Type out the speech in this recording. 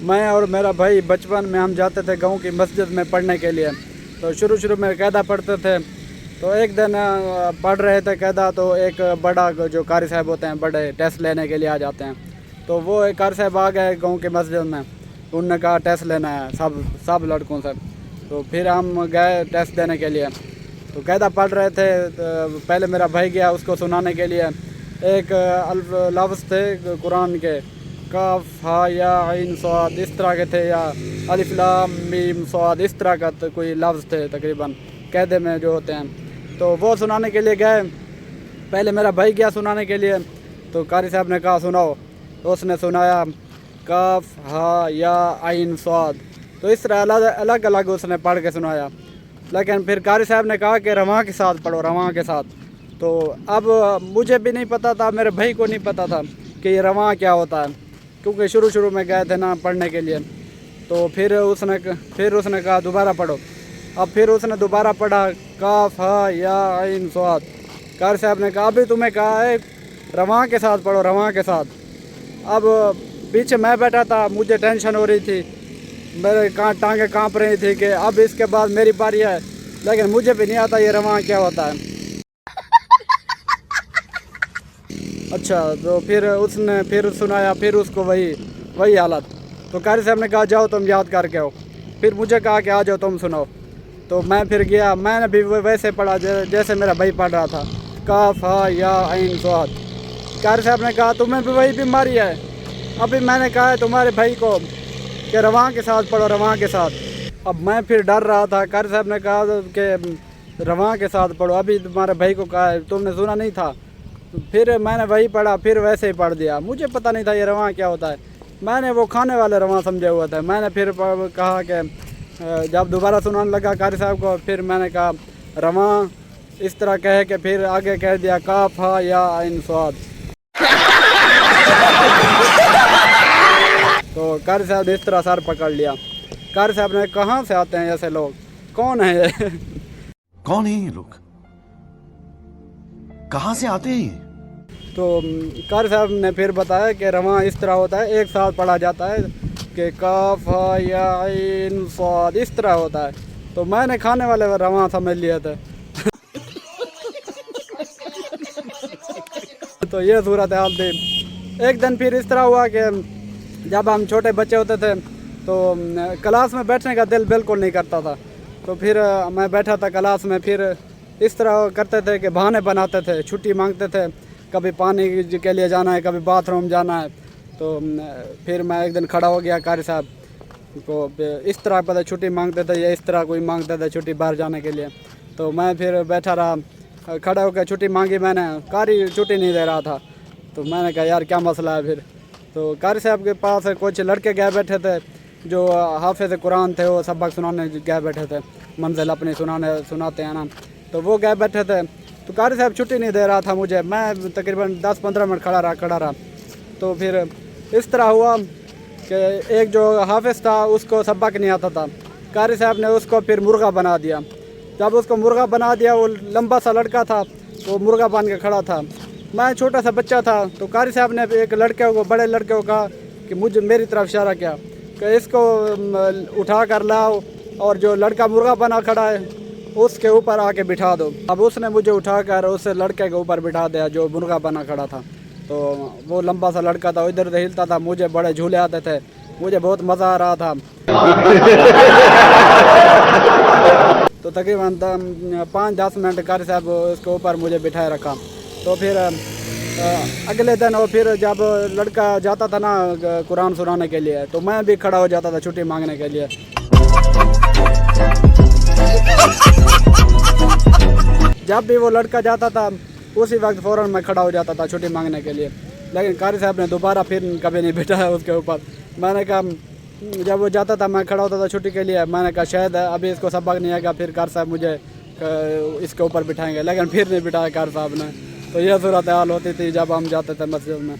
میں اور میرا بھائی بچپن میں ہم جاتے تھے گاؤں کی مسجد میں پڑھنے کے لیے. تو شروع میں قاعدہ پڑھتے تھے. تو ایک دن پڑھ رہے تھے قاعدہ, تو ایک بڑا جو قاری صاحب ہوتے ہیں بڑے ٹیسٹ لینے کے لیے آ جاتے ہیں. تو وہ ایک قاری صاحب آ گئے گاؤں کی مسجد میں. انہوں نے کہا ٹیسٹ لینا ہے سب لڑکوں سے. تو پھر ہم گئے ٹیسٹ دینے کے لیے. تو قاعدہ پڑھ رہے تھے. تو پہلے میرا بھائی گیا اس کو سنانے کے لیے. ایک لفظ تھے قرآن کے, کاف ہا یا عین صاد, اس طرح کے تھے, یا الف لام میم صاد, اس طرح کا کوئی لفظ تھے تقریباً قاعدے میں جو ہوتے ہیں. تو وہ سنانے کے لیے گئے. پہلے میرا بھائی گیا سنانے کے لیے. تو قاری صاحب نے کہا سناؤ. تو اس نے سنایا کاف ہا یا عین صاد. تو اس طرح الگ الگ اس نے پڑھ کے سنایا. لیکن پھر قاری صاحب نے کہا کہ رواں کے ساتھ پڑھو, رواں کے ساتھ. تو اب مجھے بھی نہیں پتہ تھا, میرے بھائی کو نہیں پتہ تھا کہ یہ رواں کیا ہوتا ہے, کیونکہ شروع میں گئے تھے نا پڑھنے کے لیے. تو پھر اس نے کہا دوبارہ پڑھو. اب پھر اس نے دوبارہ پڑھا کاف ہا یا عین صاد. قاری صاحب نے کہا ابھی تمہیں کہا ہے رواں کے ساتھ پڑھو, رواں کے ساتھ. اب پیچھے میں بیٹھا تھا, مجھے ٹینشن ہو رہی تھی, میرے ٹانگیں کانپ رہی تھی کہ اب اس کے بعد میری باری ہے. لیکن مجھے بھی نہیں آتا یہ رواں کیا ہوتا ہے. اچھا, تو پھر اس نے پھر سنایا, پھر اس کو وہی حالت. تو قاری صاحب نے کہا جاؤ تم یاد کر کے آؤ. پھر مجھے کہا کہ آ جاؤ تم سناؤ. تو میں پھر گیا, میں نے بھی ویسے پڑھا جیسے میرا بھائی پڑھ رہا تھا, کاف ہا یا عین صاد. قاری صاحب نے کہا تمہیں بھی وہی بیماری ہے. ابھی میں نے کہا ہے تمہارے بھائی کو کہ رواں کے ساتھ پڑھو, رواں کے ساتھ. اب میں پھر ڈر رہا تھا. قاری صاحب نے کہا کہ رواں کے ساتھ پڑھو, ابھی تمہارے بھائی کو کہا ہے, تم نے سنا نہیں تھا. پھر میں نے وہی پڑھا, پھر ویسے ہی پڑھ دیا. مجھے پتہ نہیں تھا یہ رواں کیا ہوتا ہے. میں نے وہ کھانے والے رواں سمجھے ہوا تھا. میں نے پھر کہا کہ جب دوبارہ سنانے لگا قاری صاحب کو, پھر میں نے کہا رواں اس طرح کہے کہ پھر آگے کہہ دیا کاف ہا یا عین صاد. تو قاری صاحب نے اس طرح سر پکڑ لیا. قاری صاحب نے کہاں سے آتے ہیں ایسے لوگ, کون ہیں یہ؟ کون ہیں یہ لوگ, کہاں سے آتے ہیں یہ؟ تو قاری صاحب نے پھر بتایا کہ رواں اس طرح ہوتا ہے, ایک ساتھ پڑھا جاتا ہے کہ کاف ہا یا عین صاد, اس طرح ہوتا ہے. تو میں نے کھانے والے رواں سمجھ لیے تھے. تو یہ صورت حال تھی. ایک دن پھر اس طرح ہوا کہ جب ہم چھوٹے بچے ہوتے تھے تو کلاس میں بیٹھنے کا دل بالکل نہیں کرتا تھا. تو پھر میں بیٹھا تھا کلاس میں, پھر اس طرح کرتے تھے کہ بہانے بناتے تھے, چھٹی مانگتے تھے, کبھی پانی کے لیے جانا ہے, کبھی باتھ روم جانا ہے. تو پھر میں ایک دن کھڑا ہو گیا قاری صاحب کو, اس طرح پتہ چھٹی مانگتے تھے یا اس طرح کوئی مانگتے تھے چھٹی باہر جانے کے لیے. تو میں پھر بیٹھا رہا, کھڑا ہو کے چھٹی مانگی میں نے. قاری چھٹی نہیں دے رہا تھا. تو میں نے کہا یار کیا مسئلہ ہے پھر. تو قاری صاحب کے پاس کچھ لڑکے گئے بیٹھے تھے جو حافظ قرآن تھے, وہ سبق سنانے گئے بیٹھے تھے, منزل اپنی سناتے ہیں نا. تو وہ گئے بیٹھے تھے. تو قاری صاحب چھٹی نہیں دے رہا تھا مجھے. میں تقریباً 10-15 منٹ کھڑا رہا. تو پھر اس طرح ہوا کہ ایک جو حافظ تھا اس کو سبق نہیں آتا تھا. قاری صاحب نے اس کو پھر مرغا بنا دیا. جب اس کو مرغا بنا دیا, وہ لمبا سا لڑکا تھا, وہ مرغا بن کے کھڑا تھا. میں چھوٹا سا بچہ تھا. تو قاری صاحب نے ایک لڑکے کو, بڑے لڑکے کو کہا کہ میری طرف اشارہ کیا کہ اس کو اٹھا کر لاؤ, اور جو لڑکا مرغا بنا کھڑا ہے اس کے اوپر آ کے بٹھا دو. اب اس نے مجھے اٹھا کر اس لڑکے کے اوپر بٹھا دیا جو مرغا بنا کھڑا تھا. تو وہ لمبا سا لڑکا تھا, ادھر ادھر ہلتا تھا, مجھے بڑے جھولے آتے تھے, مجھے بہت مزہ آ رہا تھا. تو تقریباً 5-10 منٹ قاری صاحب اس کے اوپر مجھے بٹھائے رکھا. تو پھر اگلے دن, اور پھر جب لڑکا جاتا تھا نا قرآن سنانے کے لیے, تو میں بھی کھڑا ہو جاتا تھا چھٹی مانگنے کے لیے. جب بھی وہ لڑکا جاتا تھا اسی وقت فوراً میں کھڑا ہو جاتا تھا چھٹی مانگنے کے لیے. لیکن قاری صاحب نے دوبارہ پھر کبھی نہیں بٹھایا اس کے اوپر. میں نے کہا جب وہ جاتا تھا میں کھڑا ہوتا تھا چھٹی کے لیے, میں نے کہا شاید ابھی اس کو سبق نہیں آئے گا, پھر قاری صاحب مجھے اس کے اوپر بٹھائیں گے. لیکن پھر نہیں بٹھایا قاری صاحب نے. تو یہ صورت حال ہوتی تھی جب ہم جاتے تھے مسجد میں.